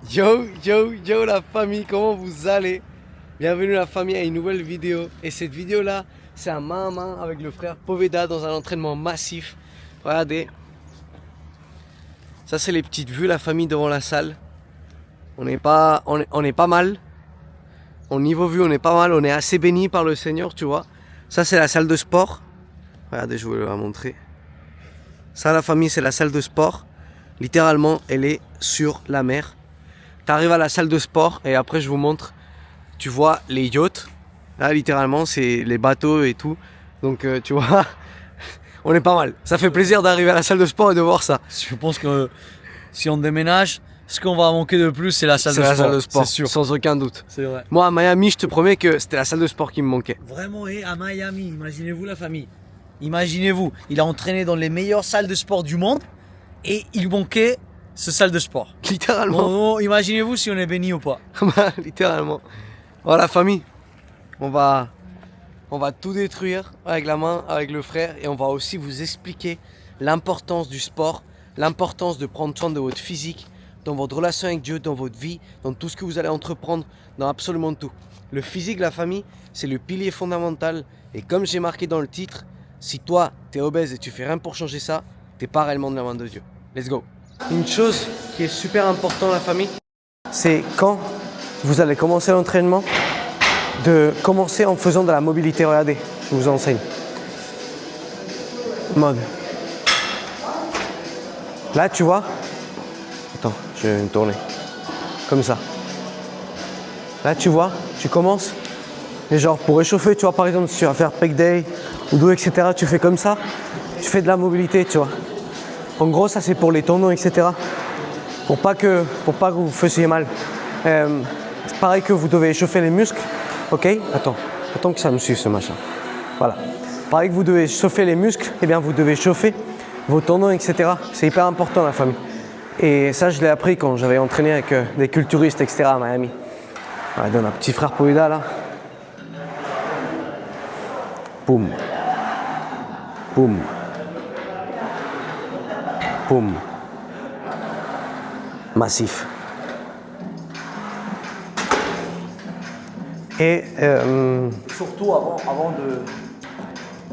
Yo, yo, yo la famille, comment vous allez? Bienvenue la famille à une nouvelle vidéo. Et cette vidéo là, c'est un main à main avec le frère Poveda dans un entraînement massif. Regardez. Ça c'est les petites vues la famille devant la salle. On est pas mal. Au niveau vue on est pas mal, on est assez béni par le Seigneur, tu vois. Ça c'est la salle de sport. Regardez, je vais vous la montrer. Ça la famille c'est la salle de sport. Littéralement elle est sur la mer. Tu arrives à la salle de sport et après je vous montre. Tu vois les yachts. Là littéralement c'est les bateaux et tout. Donc tu vois, on est pas mal. Ça fait plaisir d'arriver à la salle de sport et de voir ça. Je pense que si on déménage, ce qu'on va manquer de plus, c'est la salle de sport. C'est la salle de sport, c'est sûr. sans aucun doute. C'est vrai. Moi à Miami, je te promets que c'était la salle de sport qui me manquait. Vraiment, et à Miami, imaginez-vous la famille. Imaginez-vous, il a entraîné dans les meilleures salles de sport du monde et il manquait ce salle de sport. Littéralement. Bon, imaginez-vous si on est béni ou pas. Littéralement. Voilà famille, on va tout détruire avec la main, avec le frère, et on va aussi vous expliquer l'importance du sport, l'importance de prendre soin de votre physique, dans votre relation avec Dieu, dans votre vie, dans tout ce que vous allez entreprendre, dans absolument tout. Le physique, la famille, c'est le pilier fondamental, et comme j'ai marqué dans le titre, si toi t'es obèse et tu fais rien pour changer ça, t'es pas réellement de la main de Dieu. Let's go. Une chose qui est super importante la famille, c'est quand vous allez commencer l'entraînement, de commencer en faisant de la mobilité. Regardez, je vous enseigne. Mode. Là, tu vois. Attends, je vais me tourner. Comme ça. Là, tu vois, tu commences. Et genre, pour réchauffer, tu vois, par exemple, si tu vas faire pec day ou dos, etc., tu fais comme ça. Tu fais de la mobilité, tu vois. En gros, ça, c'est pour les tendons, etc. Pour pas que vous fassiez mal. C'est pareil que vous devez échauffer les muscles. Ok, attends que ça me suive ce machin. Voilà. Pareil que vous devez chauffer les muscles, eh bien vous devez chauffer vos tendons, etc. C'est hyper important la famille. Et ça je l'ai appris quand j'avais entraîné avec des culturistes, etc. à Miami. Voilà, dans un petit frère Poveda là. Boum. Boum. Boum. Massif. Et Surtout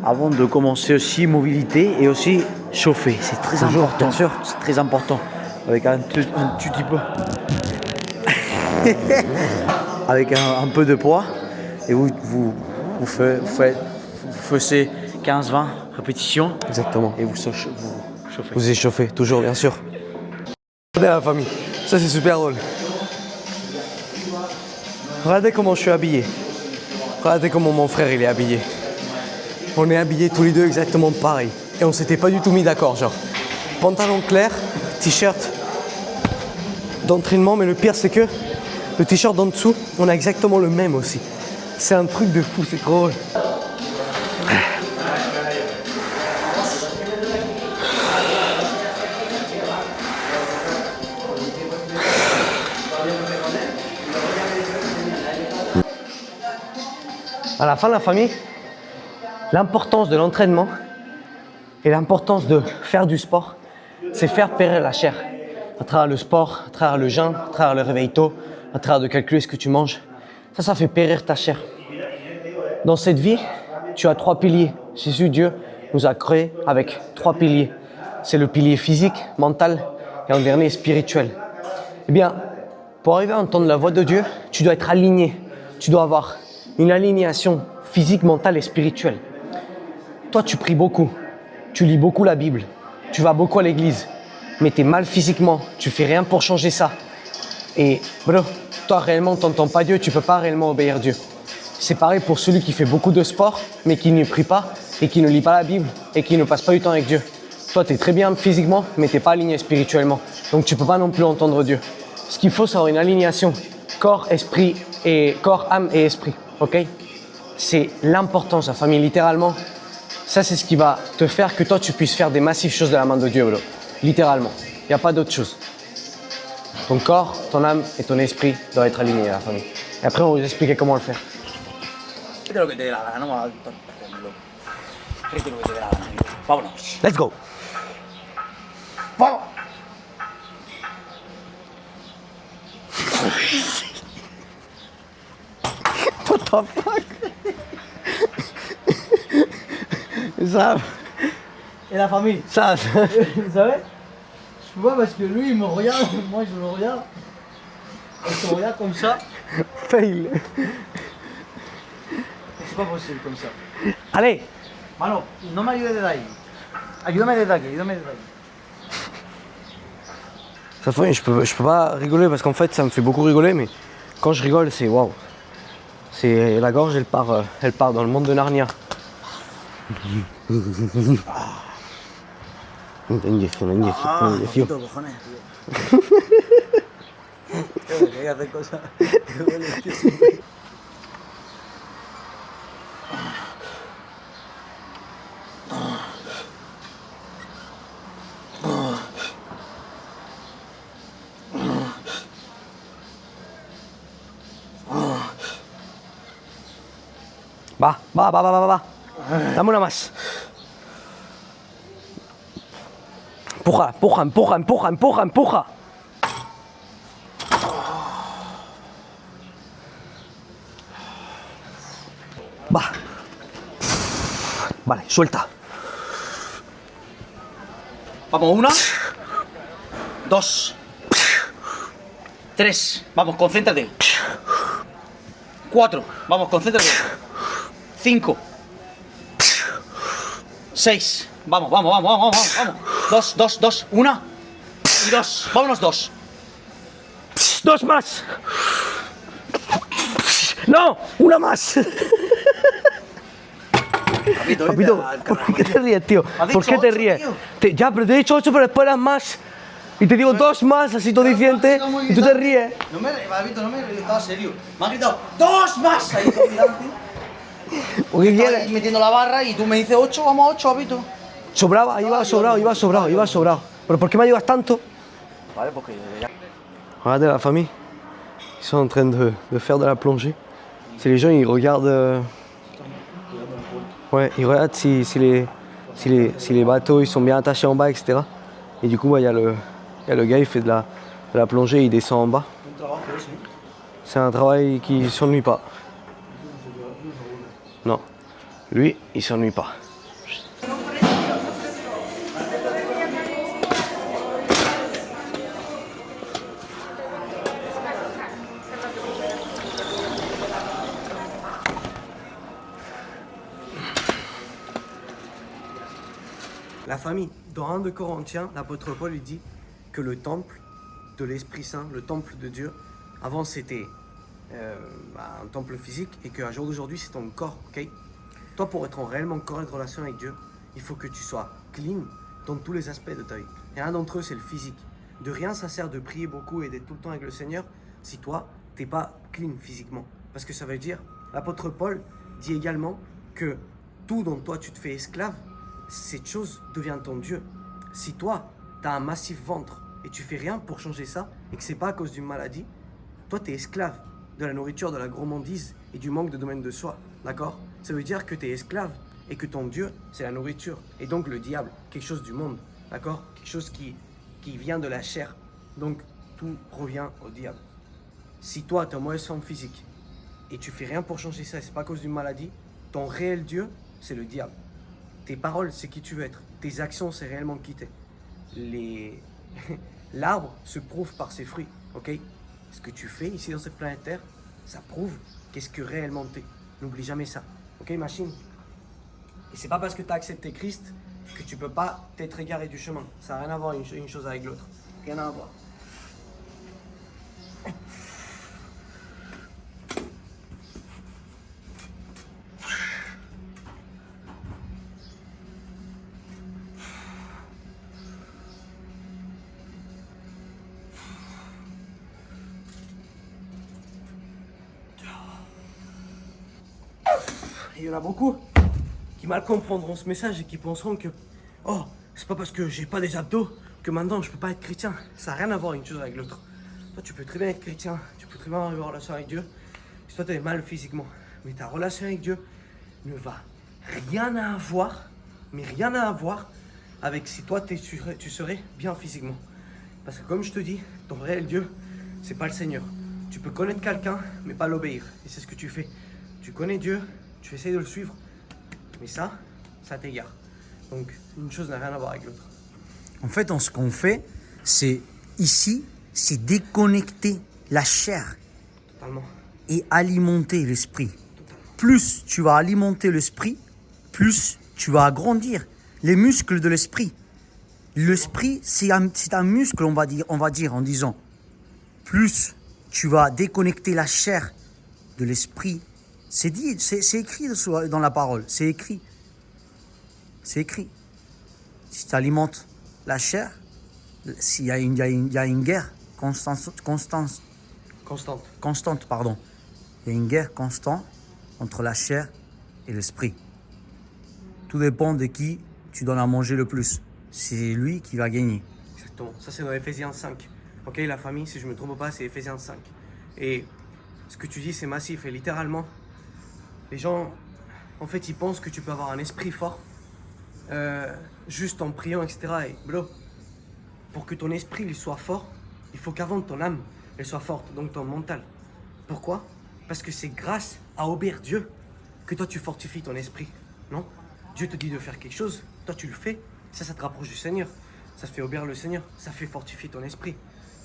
avant de commencer aussi mobilité et aussi chauffer. C'est très toujours, important. bien sûr. C'est très important. Avec un petit peu. Avec un peu de poids. Et vous faites 15-20 répétitions. Exactement. Et vous chauffez. Vous échauffez, toujours bien sûr. Regardez la famille, ça c'est super drôle. Regardez comment je suis habillé. Regardez comment mon frère il est habillé. On est habillés tous les deux exactement pareil. Et on s'était pas du tout mis d'accord, genre. Pantalon clair, t-shirt d'entraînement, mais le pire c'est que le t-shirt d'en dessous, on a exactement le même aussi. C'est un truc de fou, c'est trop drôle. À la fin de la famille, l'importance de l'entraînement et l'importance de faire du sport, c'est faire périr la chair. À travers le sport, à travers le jeûne, à travers le réveil tôt, à travers de calculer ce que tu manges. Ça fait périr ta chair. Dans cette vie, tu as 3 piliers. Jésus, Dieu, nous a créés avec 3 piliers. C'est le pilier physique, mental et en dernier spirituel. Eh bien, pour arriver à entendre la voix de Dieu, tu dois être aligné. Tu dois avoir une alignation physique, mentale et spirituelle. Toi, tu pries beaucoup, tu lis beaucoup la Bible, tu vas beaucoup à l'église, mais tu es mal physiquement, tu fais rien pour changer ça. Et bro, toi réellement, tu n'entends pas Dieu, tu ne peux pas réellement obéir Dieu. C'est pareil pour celui qui fait beaucoup de sport, mais qui ne prie pas, et qui ne lit pas la Bible, et qui ne passe pas du temps avec Dieu. Toi, tu es très bien physiquement, mais tu n'es pas aligné spirituellement. Donc, tu ne peux pas non plus entendre Dieu. Ce qu'il faut, c'est avoir une alignation corps, âme et esprit. Ok? C'est l'importance, la famille, littéralement. Ça, c'est ce qui va te faire que toi, tu puisses faire des massives choses de la main de Dieu, bro. Littéralement. Il n'y a pas d'autre chose. Ton corps, ton âme et ton esprit doivent être alignés à la famille. Et après, on va vous expliquer comment le faire. Let's go. What the fuck? Ça, Et la famille. ça, Vous savez, je peux pas parce que lui il me regarde, moi je le regarde. On se regarde comme ça. fail. C'est pas possible comme ça. Allez, Mano, no me ayudes desde ahí. Ayúdame desde aquí, ayúdame desde aquí. ça fait, je peux pas rigoler parce qu'en fait ça me fait beaucoup rigoler, mais quand je rigole c'est waouh. C'est la gorge elle part dans le monde de Narnia. Una inyección, una inyección. Cojones, tío. Que hay que hacer cosas. Va. Dame una más. Empuja. Va. Vale, suelta. Vamos, 1, 2, 3. Vamos, concéntrate. 4. Vamos, concéntrate. 5. 6. Vamos. 2. 1 y 2. Vámonos 2. 2 más. No, una más. Papito, ¿por qué te ríes, tío? ¿Por qué te ríes? Ya, pero te he dicho 8, pero después las más. Y te digo 2 más, así todo diciente, y tú te ríes. No me ríes, Papito, no me ríes, estaba serio. Me ha gritado 2 más. Ahí todo mirando, tío. ¿O qué Estaba ahí quieres? metiendo la barra y tú me dices 8, vamos a 8, Papito. Sobraba, iba sobrado. ¿Pero por qué me ayudas tanto? Vale, porque ya. Regardez la famille, ils sont en train de faire de la plongée. C'est les gens, ils regardent. Ouais, ils regardent si les bateaux ils sont bien attachés en bas, etc. Et du coup, il y a le gars, il fait de la plongée, il descend en bas. C'est un travail qui s'ennuie pas. Non, lui, il s'ennuie pas. La famille, dans 1 de Corinthiens, l'apôtre Paul il dit que le temple de l'Esprit Saint, le temple de Dieu, avant c'était un temple physique et qu'à jour d'aujourd'hui c'est ton corps, ok? Toi pour être en réellement correcte relation avec Dieu, il faut que tu sois clean dans tous les aspects de ta vie. Et un d'entre eux c'est le physique. De rien ça sert de prier beaucoup et d'être tout le temps avec le Seigneur si toi t'es pas clean physiquement. Parce que ça veut dire, l'apôtre Paul dit également que tout dont toi tu te fais esclave, cette chose devient ton Dieu. Si toi, tu as un massif ventre et tu fais rien pour changer ça, et que c'est pas à cause d'une maladie, toi, tu es esclave de la nourriture, de la gourmandise et du manque de domaine de soi. D'accord? Ça veut dire que tu es esclave et que ton Dieu, c'est la nourriture. Et donc le diable, quelque chose du monde. D'accord? Quelque chose qui vient de la chair. Donc tout revient au diable. Si toi, tu as une mauvaise forme physique et tu fais rien pour changer ça, et c'est pas à cause d'une maladie, ton réel Dieu, c'est le diable. Tes paroles, c'est qui tu veux être. Tes actions, c'est réellement qui t'es. L'arbre se prouve par ses fruits, ok? Ce que tu fais ici dans cette planète Terre, ça prouve qu'est-ce que réellement t'es. N'oublie jamais ça, ok, machine? Et c'est pas parce que tu as accepté Christ que tu peux pas t'être égaré du chemin. Ça n'a rien à voir une chose avec l'autre. Rien à voir. Il y en a beaucoup qui mal comprendront ce message et qui penseront que oh, c'est pas parce que j'ai pas des abdos que maintenant je peux pas être chrétien. Ça n'a rien à voir une chose avec l'autre. Toi, tu peux très bien être chrétien, tu peux très bien avoir une relation avec Dieu. Si toi, tu es mal physiquement, mais ta relation avec Dieu ne va rien à avoir, mais rien à avoir avec si toi, tu serais bien physiquement. Parce que comme je te dis, ton réel Dieu, c'est pas le Seigneur. Tu peux connaître quelqu'un, mais pas l'obéir. Et c'est ce que tu fais. Tu connais Dieu, tu essaies de le suivre, mais ça t'égare. Donc, une chose n'a rien à voir avec l'autre. En fait, ce qu'on fait, c'est ici, c'est déconnecter la chair Totalement. et alimenter l'esprit. Plus tu vas alimenter l'esprit, plus tu vas agrandir les muscles de l'esprit. L'esprit, c'est un muscle, on va dire, en disant, plus tu vas déconnecter la chair de l'esprit. C'est dit, c'est écrit dans la parole, c'est écrit. C'est écrit. Si tu alimentes la chair, s'il y a une guerre constante, pardon. Il y a une guerre constante entre la chair et l'esprit. Tout dépend de qui tu donnes à manger le plus. C'est lui qui va gagner. Exactement. Ça, c'est dans Ephésiens 5. Ok, la famille, si je ne me trompe pas, c'est Ephésiens 5. Et ce que tu dis, c'est massif. Et littéralement, les gens, en fait, ils pensent que tu peux avoir un esprit fort juste en priant, etc. Et bro, pour que ton esprit il soit fort, il faut qu'avant ton âme elle soit forte, donc ton mental. Pourquoi? Parce que c'est grâce à obéir Dieu que toi tu fortifies ton esprit, non? Dieu te dit de faire quelque chose, toi tu le fais, ça te rapproche du Seigneur, ça te fait obéir le Seigneur, ça fait fortifier ton esprit.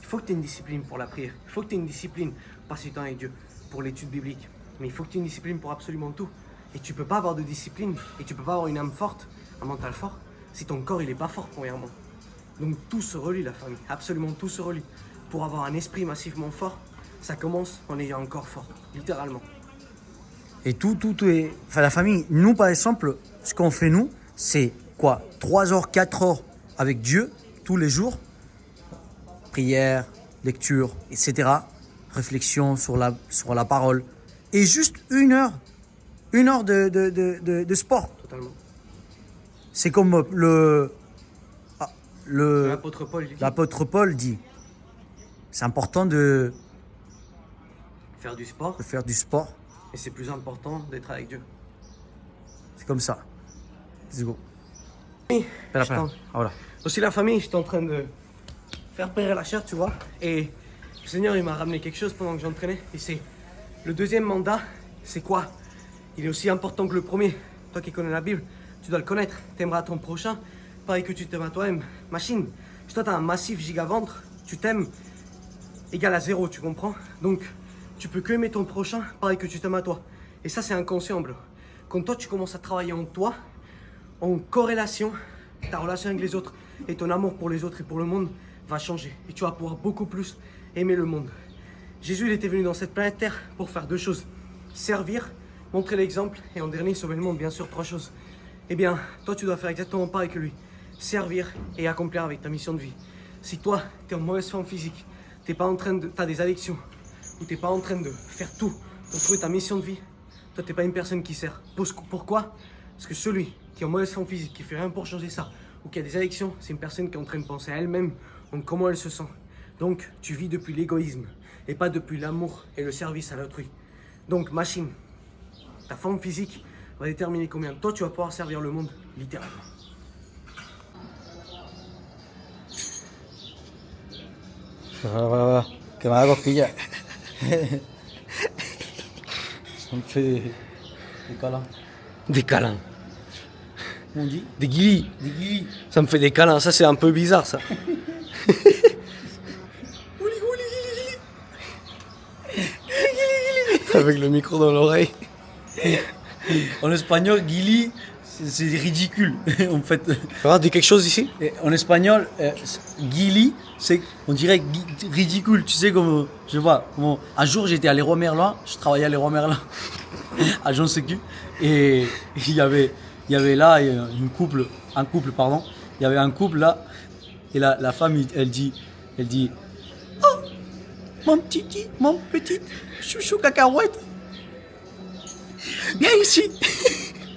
Il faut que tu aies une discipline pour la prière, il faut que tu aies une discipline pour passer du temps avec Dieu, pour l'étude biblique, mais il faut que tu aies une discipline pour absolument tout. Et tu peux pas avoir de discipline, et tu peux pas avoir une âme forte, un mental fort, si ton corps il est pas fort premièrement. Donc tout se relie la famille, absolument tout se relie. Pour avoir un esprit massivement fort, ça commence en ayant un corps fort, littéralement. Et tout est... Enfin, la famille, nous par exemple, ce qu'on fait nous, c'est quoi? 3 heures, 4 heures avec Dieu, tous les jours. Prière, lecture, etc. Réflexion sur la parole. Et juste 1 heure. 1 heure de sport. Totalement. C'est comme L'apôtre Paul dit. C'est important de Faire du sport. faire du sport. Et c'est plus important d'être avec Dieu. C'est comme ça. Let's go. Oui, Voilà. aussi la famille, j'étais en train de faire périr la chair, tu vois. Et le Seigneur, il m'a ramené quelque chose pendant que j'entraînais. Et c'est le deuxième mandat, c'est quoi? Il est aussi important que le premier. Toi qui connais la Bible, tu dois le connaître. T'aimeras ton prochain, pareil que tu t'aimes à toi-même. Machine, si toi t'as un massif giga-ventre, tu t'aimes égal à 0, tu comprends? Donc, tu peux que aimer ton prochain, pareil que tu t'aimes à toi. Et ça, c'est inconscient, bro. Quand toi, tu commences à travailler en toi, en corrélation, ta relation avec les autres et ton amour pour les autres et pour le monde va changer. Et tu vas pouvoir beaucoup plus aimer le monde. Jésus, il était venu dans cette planète Terre pour faire 2 choses. Servir, montrer l'exemple et en dernier, sauver le monde, bien sûr, 3 choses. Eh bien, toi, tu dois faire exactement pareil que lui. Servir et accomplir avec ta mission de vie. Si toi, tu es en mauvaise forme physique, t'es pas en train de, t'as des addictions, ou t'es pas en train de faire tout pour trouver ta mission de vie, toi, t'es pas une personne qui sert. Pourquoi? Parce que celui qui est en mauvaise forme physique, qui fait rien pour changer ça, ou qui a des addictions, c'est une personne qui est en train de penser à elle-même, en comment elle se sent. Donc, tu vis depuis l'égoïsme, et pas depuis l'amour et le service à l'autrui. Donc, machine, ta forme physique va déterminer combien toi tu vas pouvoir servir le monde, littéralement. Voilà. Que me hago pilla. Ça me fait des câlins. Des câlins. On dit Des guilis. des guillis. Ça me fait des câlins, ça c'est un peu bizarre ça. Avec le micro dans l'oreille. En espagnol, guili, c'est ridicule. En fait, Dis quelque chose ici? en espagnol, guili, c'est, on dirait ridicule. Tu sais, comme, je vois, comment, un jour j'étais à Leroy Merlin, je travaillais à Leroy Merlin, à Jean Sécu, et il y avait là un couple, il y avait un couple là, et la femme, elle dit, oh, mon petit chouchou cacahuète, viens ici.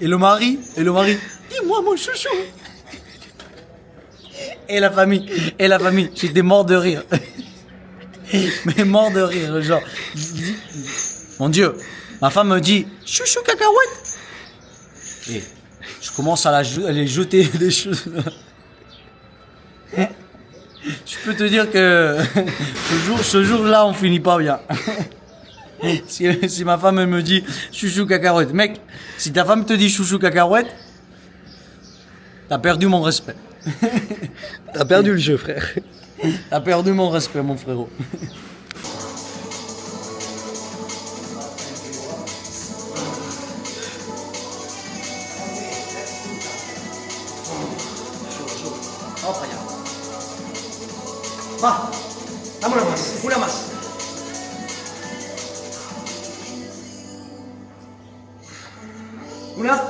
Et le mari, dis-moi mon chouchou. Et la famille, j'étais mort de rire. Mais mort de rire, genre, mon Dieu, ma femme me dit, chouchou cacahuète. Et je commence à les jeter des choses. Je peux te dire que ce jour-là, on finit pas bien. Si ma femme elle me dit chouchou cacahuète, mec, si ta femme te dit chouchou cacahuète, t'as perdu mon respect. T'as perdu le jeu, frère. T'as perdu mon respect, mon frérot. Va, dame una más, una más. Una.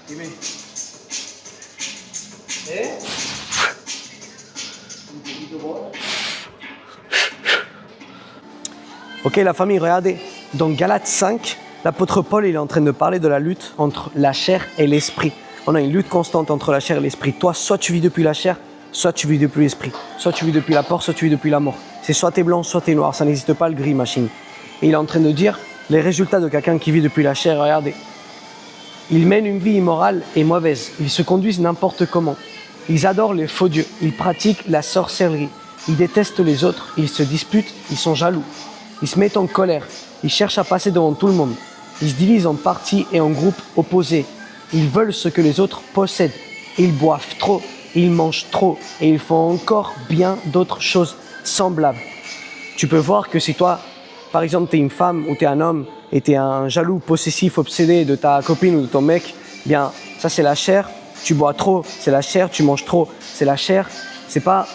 Dime. Ok la famille, regardez, dans Galates 5, l'apôtre Paul il est en train de parler de la lutte entre la chair et l'esprit. On a une lutte constante entre la chair et l'esprit. Toi, soit tu vis depuis la chair, soit tu vis depuis l'esprit. Soit tu vis depuis la peur, soit tu vis depuis la mort. C'est soit t'es blanc, soit t'es noir. Ça n'existe pas le gris, machine. Et il est en train de dire les résultats de quelqu'un qui vit depuis la chair. Regardez. Ils mènent une vie immorale et mauvaise. Ils se conduisent n'importe comment. Ils adorent les faux dieux. Ils pratiquent la sorcellerie. Ils détestent les autres. Ils se disputent. Ils sont jaloux. Ils se mettent en colère. Ils cherchent à passer devant tout le monde. Ils se divisent en partis et en groupes opposés. Ils veulent ce que les autres possèdent. Ils boivent trop. Ils mangent trop. Et ils font encore bien d'autres choses semblables. Tu peux voir que si toi, par exemple, tu es une femme ou tu es un homme et tu es un jaloux, possessif, obsédé de ta copine ou de ton mec, bien, ça c'est la chair. Tu bois trop, c'est la chair. Tu manges trop, c'est la chair. C'est pas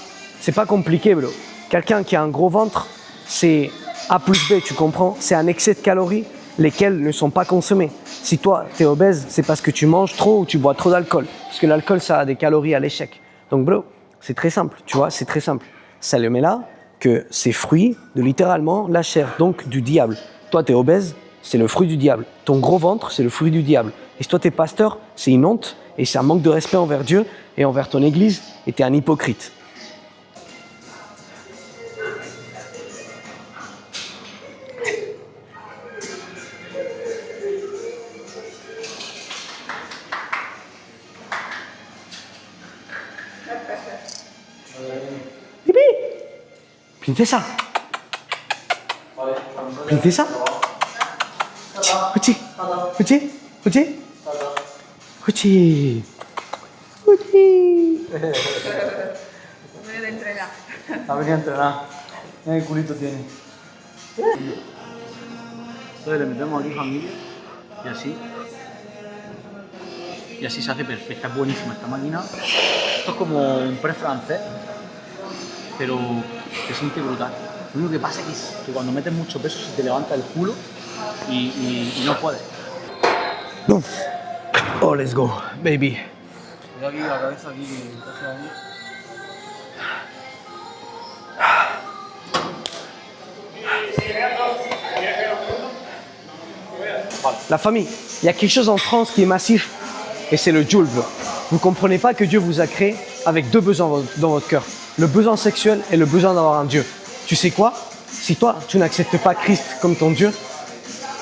compliqué, bro. Quelqu'un qui a un gros ventre, c'est A plus B, tu comprends? C'est un excès de calories, lesquelles ne sont pas consommées. Si toi, tu es obèse, c'est parce que tu manges trop ou tu bois trop d'alcool. Parce que l'alcool, ça a des calories à l'échec. Donc, bro, c'est très simple, tu vois, c'est très simple. Ça le met là que c'est fruit de littéralement la chair, donc du diable. Toi, tu es obèse, c'est le fruit du diable. Ton gros ventre, c'est le fruit du diable. Et si toi, tu es pasteur, c'est une honte et c'est un manque de respect envers Dieu et envers ton église et tu es un hypocrite. Bibi, princesa. Princesa. Uchi, uchi, uchi, uchi, uchi. Viene de entrenar. Ha venido a entrenar. Mira qué culito tiene. Entonces le metemos aquí familia y así. Y así se hace perfecta, es buenísima esta máquina. Esto es como un press francés, pero se siente brutal. Lo único que pasa es que cuando metes mucho peso se te levanta el culo y no puedes. No. Oh, let's go, baby. Aquí la cabeza aquí, ahí. La famille, il y a quelque chose en France qui est massif et c'est le Joule. Vous ne comprenez pas que Dieu vous a créé avec deux besoins dans votre cœur. Le besoin sexuel et le besoin d'avoir un Dieu. Tu sais quoi? Si toi, tu n'acceptes pas Christ comme ton Dieu,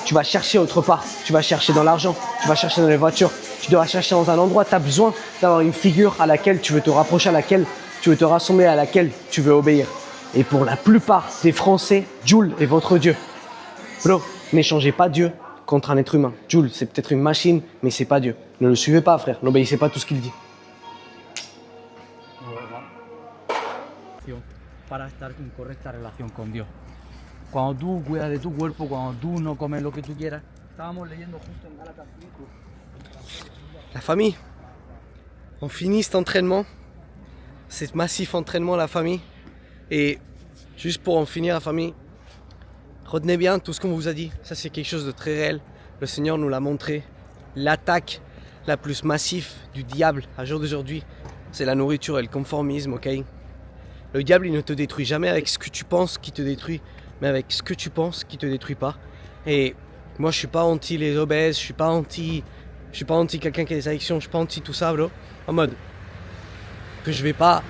tu vas chercher autre part. Tu vas chercher dans l'argent, tu vas chercher dans les voitures, tu dois chercher dans un endroit. Tu as besoin d'avoir une figure à laquelle tu veux te rapprocher, à laquelle tu veux te rassembler, à laquelle tu veux obéir. Et pour la plupart des Français, Joule est votre Dieu. Bro, n'échangez pas Dieu contre un être humain. Joule, c'est peut-être une machine, mais c'est pas Dieu. Ne le suivez pas, frère. N'obéissez pas à tout ce qu'il dit. Para estar en correcta relación con Dios. Cuando tú cuidas de tu cuerpo, cuando tú no comes lo que tú quieras, estábamos leyendo justo en Gálatas 5. La famille, on finit cet entraînement, cet massif entraînement, la famille. Et juste pour en finir, la famille, retenez bien tout ce qu'on vous a dit. Ça, c'est quelque chose de très réel. Le Seigneur nous l'a montré. L'attaque la plus massive du diable à jour d'aujourd'hui, c'est la nourriture et le conformisme, ok? Le diable, il ne te détruit jamais avec ce que tu penses qui te détruit, mais avec ce que tu penses qui te détruit pas. Et moi, je suis pas anti les obèses, je suis pas anti quelqu'un qui a des addictions, je suis pas anti tout ça, bro. En mode que je vais pas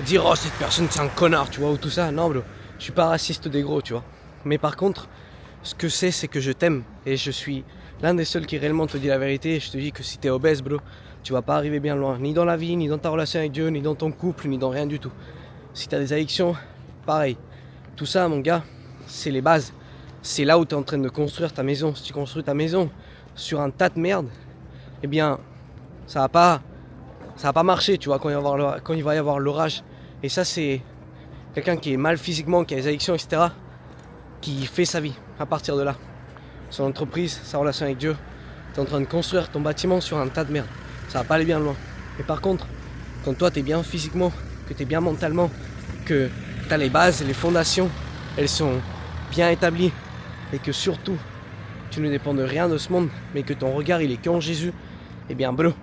dire oh cette personne c'est un connard, tu vois, ou tout ça. Non, bro, je suis pas raciste des gros, tu vois. Mais par contre, ce que c'est que je t'aime et je suis l'un des seuls qui réellement te dit la vérité. Et je te dis que si t'es obèse, bro, tu vas pas arriver bien loin, ni dans la vie, ni dans ta relation avec Dieu, ni dans ton couple, ni dans rien du tout. Si t'as des addictions, pareil. Tout ça, mon gars, c'est les bases. C'est là où tu es en train de construire ta maison. Si tu construis ta maison sur un tas de merde, eh bien, ça va pas marcher, tu vois, quand il va y avoir l'orage. Et ça, c'est quelqu'un qui est mal physiquement, qui a des addictions, etc., qui fait sa vie à partir de là. Son entreprise, sa relation avec Dieu. Tu es en train de construire ton bâtiment sur un tas de merde. Ça va pas aller bien loin. Et par contre, quand toi, tu es bien physiquement, que tu es bien mentalement, que tu as les bases et les fondations, elles sont bien établies, et que surtout, tu ne dépends de rien de ce monde, mais que ton regard, il est qu'en Jésus, eh bien, bro,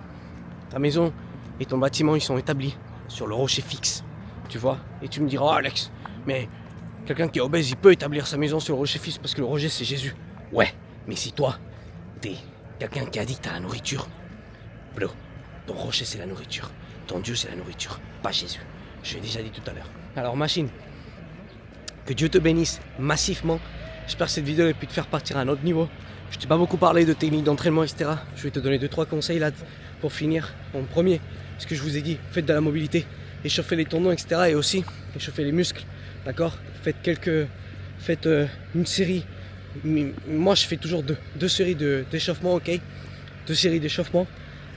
ta maison et ton bâtiment, ils sont établis sur le rocher fixe, tu vois. Et tu me diras, oh Alex, mais quelqu'un qui est obèse, il peut établir sa maison sur le rocher fixe parce que le rocher, c'est Jésus. Ouais, mais si toi, t'es quelqu'un qui est addict à la nourriture, bro, ton rocher, c'est la nourriture. Ton Dieu, c'est la nourriture, pas Jésus. Je l'ai déjà dit tout à l'heure. Alors, machine, que Dieu te bénisse massivement. J'espère que cette vidéo a pu te faire partir à un autre niveau. Je t'ai pas beaucoup parlé de techniques d'entraînement, etc. Je vais te donner 2-3 conseils là pour finir. En premier, ce que je vous ai dit, faites de la mobilité, échauffez les tendons, etc. Et aussi, échauffez les muscles, d'accord? Faites une série. Moi, je fais toujours deux séries d'échauffement, ok? 2 séries d'échauffement.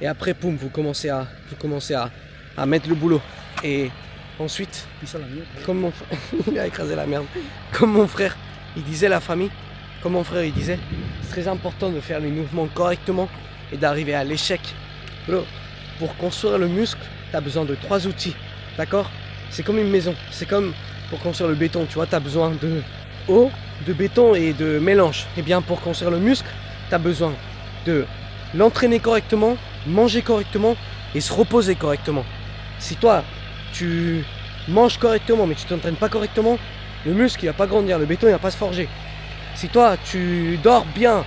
Et après, poum, vous commencez à mettre le boulot. Et ensuite, comme mon frère, il a écrasé la merde. Comme mon frère, il disait la famille, c'est très important de faire les mouvements correctement et d'arriver à l'échec. Bro, pour construire le muscle, tu as besoin de 3 outils, d'accord? C'est comme une maison, c'est comme pour construire le béton, tu vois, tu as besoin de eau, de béton et de mélange. Et bien pour construire le muscle, tu as besoin de l'entraîner correctement, manger correctement et se reposer correctement. Si toi, tu manges correctement mais tu t'entraînes pas correctement, le muscle il va pas grandir, le béton il va pas se forger. Si toi tu dors bien,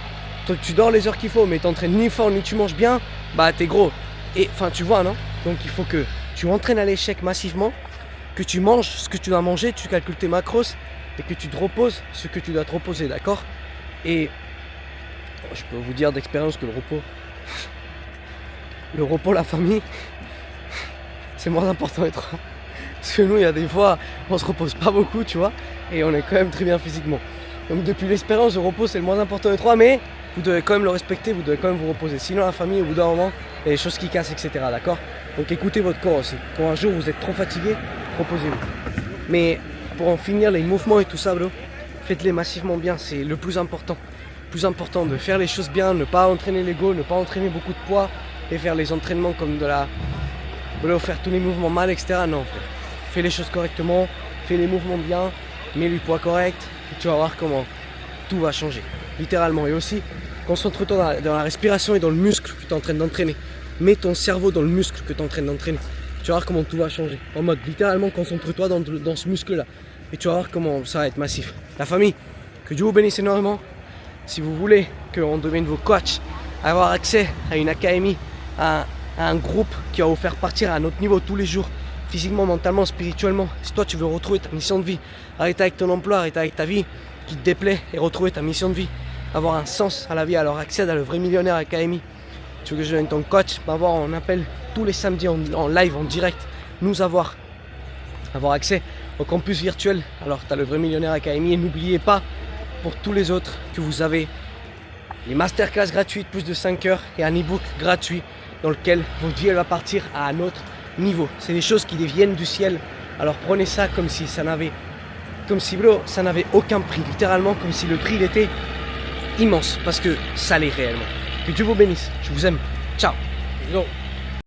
tu dors les heures qu'il faut mais t'entraînes ni fort ni tu manges bien, bah t'es gros. Et enfin tu vois non? Donc il faut que tu entraînes à l'échec massivement, que tu manges ce que tu dois manger, tu calcules tes macros et que tu te reposes ce que tu dois te reposer, d'accord? Et je peux vous dire d'expérience que le repos, la famille, c'est moins important être. Parce que nous, il y a des fois, on se repose pas beaucoup, tu vois, et on est quand même très bien physiquement. Donc depuis l'expérience, le repos, c'est le moins important des 3, mais vous devez quand même le respecter, vous devez quand même vous reposer. Sinon, la famille, au bout d'un moment, il y a des choses qui cassent, etc. D'accord? Donc écoutez votre corps aussi. Quand un jour vous êtes trop fatigué, reposez-vous. Mais pour en finir, les mouvements et tout ça, bro, faites-les massivement bien, c'est le plus important. Plus important de faire les choses bien, ne pas entraîner l'ego, ne pas entraîner beaucoup de poids et faire les entraînements comme de la... faire tous les mouvements mal, etc. Non, frère. Fais les choses correctement, fais les mouvements bien, mets le poids correct et tu vas voir comment tout va changer, littéralement. Et aussi, concentre-toi dans la respiration et dans le muscle que tu es en train d'entraîner. Mets ton cerveau dans le muscle que tu es en train d'entraîner. Tu vas voir comment tout va changer. En mode, littéralement, concentre-toi dans ce muscle-là. Et tu vas voir comment ça va être massif. La famille, que Dieu vous bénisse énormément. Si vous voulez qu'on devienne vos coachs, avoir accès à une académie, à un groupe qui va vous faire partir à un autre niveau tous les jours, physiquement, mentalement, spirituellement. Si toi tu veux retrouver ta mission de vie, arrêter avec ton emploi, arrêter avec ta vie qui te déplaît et retrouver ta mission de vie, avoir un sens à la vie, alors accède à le Vrai Millionnaire Academy. Tu veux que je devienne ton coach, on appelle tous les samedis en live, en direct, nous avoir accès au campus virtuel. Alors tu as le Vrai Millionnaire Academy et n'oubliez pas pour tous les autres que vous avez les masterclass gratuites, plus de 5 heures et un e-book gratuit dans lequel votre vie elle va partir à un autre niveau. C'est des choses qui viennent du ciel. Alors prenez ça comme si ça n'avait aucun prix, littéralement comme si le prix il était immense parce que ça l'est réellement. Que Dieu vous bénisse, je vous aime. Ciao.